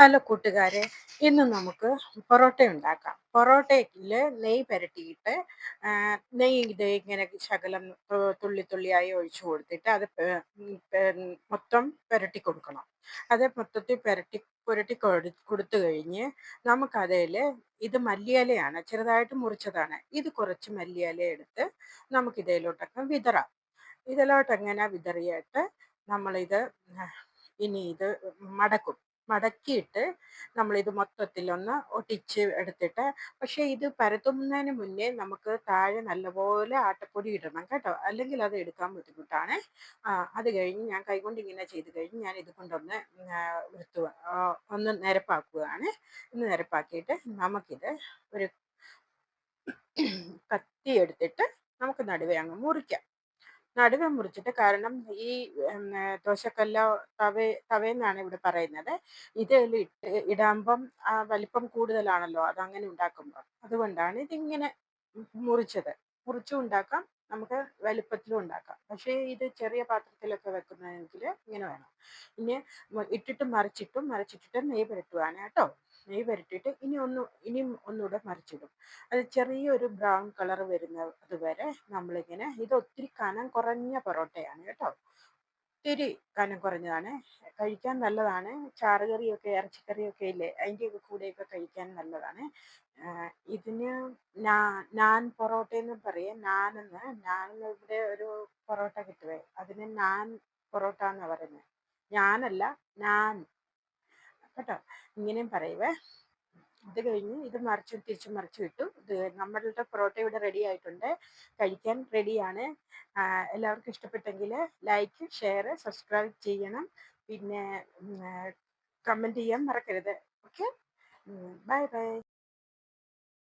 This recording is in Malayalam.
ഹലോ കൂട്ടുകാരെ, ഇന്ന് നമുക്ക് പൊറോട്ട ഉണ്ടാക്കാം. പൊറോട്ടയിൽ നെയ്യ് പുരട്ടിയിട്ട് നെയ്യ് ഇങ്ങനെ ശകലം തുള്ളി തുള്ളിയായി ഒഴിച്ചു കൊടുത്തിട്ട് അത് മൊത്തം പുരട്ടി കൊടുക്കണം. അത് മൊത്തത്തിൽ പുരട്ടി കൊടുത്തു കഴിഞ്ഞ് നമുക്കതിൽ ഇത് മല്ലിയിലയാണ്, ചെറുതായിട്ട് മുറിച്ചതാണ്. ഇത് കുറച്ച് മല്ലിയില എടുത്ത് നമുക്കിതിലോട്ടൊക്കെ വിതറാം. ഇതിലോട്ടങ്ങനെ വിതറിയിട്ട് നമ്മളിത് ഇനി ഇത് മടക്കും. മടക്കിയിട്ട് നമ്മളിത് മൊത്തത്തിലൊന്ന് ഒട്ടിച്ച് എടുത്തിട്ട്, പക്ഷേ ഇത് പരത്തുന്നതിന് മുന്നേ നമുക്ക് താഴെ നല്ലപോലെ ആട്ടപ്പൊടി ഇടണം കേട്ടോ, അല്ലെങ്കിൽ അത് എടുക്കാൻ ബുദ്ധിമുട്ടാണ്. അത് കഴിഞ്ഞ് ഞാൻ കൈകൊണ്ട് ഇങ്ങനെ ചെയ്ത് കഴിഞ്ഞ് ഞാൻ ഇത് കൊണ്ടൊന്ന് ഒന്ന് നിരപ്പാക്കുകയാണ്. നിരപ്പാക്കിയിട്ട് നമുക്കിത് ഒരു കത്തി എടുത്തിട്ട് നമുക്ക് നടുവേ അങ്ങ് മുറിക്കാം. നടുവെ മുറിച്ചിട്ട്, കാരണം ഈ ദോശക്കല്ലോ തവയെന്നാണ് ഇവിടെ പറയുന്നത്. ഇതിൽ ഇടാകുമ്പം വലിപ്പം കൂടുതലാണല്ലോ അതങ്ങനെ ഉണ്ടാക്കുമ്പോൾ. അതുകൊണ്ടാണ് ഇതിങ്ങനെ മുറിച്ചത്. മുറിച്ചും ഉണ്ടാക്കാം, നമുക്ക് വലുപ്പത്തിലും ഉണ്ടാക്കാം. പക്ഷേ ഇത് ചെറിയ പാത്രത്തിലൊക്കെ വെക്കുന്നതെങ്കിൽ ഇങ്ങനെ വേണം. ഇനി മറിച്ചിട്ടിട്ട് നെയ്യ് പുരട്ടുവാണ് കേട്ടോ. നെയ്യ് പുരട്ടിയിട്ട് ഇനിയും ഒന്നുകൂടെ മറിച്ചിടും. അത് ചെറിയൊരു ബ്രൗൺ കളർ വരുന്നത് വരെ നമ്മളിങ്ങനെ, ഇത് ഒത്തിരി കനം കുറഞ്ഞ പൊറോട്ടയാണ് കേട്ടോ. ഒത്തിരി കനം കുറഞ്ഞതാണ്. കഴിക്കാൻ നല്ലതാണ്. ചാറുകറിയൊക്കെ ഇറച്ചിക്കറിയൊക്കെ ഇല്ലേ, അതിൻ്റെയൊക്കെ കൂടെയൊക്കെ കഴിക്കാൻ നല്ലതാണ്. ഇതിന് നാൻ പൊറോട്ട എന്ന് പറയും. നാൻ ഇവിടെ ഒരു പൊറോട്ട കിട്ടുവേ, അതിന് നാൻ പൊറോട്ട എന്നാണ് പറയുന്നത്. ഞാനല്ല, നാൻ കേട്ടോ, ഇങ്ങനെയും പറയുവേ. അത് കഴിഞ്ഞ് ഇത് തിരിച്ചും മറിച്ചും ഇട്ടു. ഇത് നമ്മളുടെ പൊറോട്ട ഇവിടെ റെഡി ആയിട്ടുണ്ട്, കഴിക്കാൻ റെഡിയാണ്. എല്ലാവർക്കും ഇഷ്ടപ്പെട്ടെങ്കിൽ ലൈക്ക്, ഷെയർ, സബ്സ്ക്രൈബ് ചെയ്യണം. പിന്നെ കമൻറ്റ് ചെയ്യാൻ മറക്കരുത്. Okay, bye bye.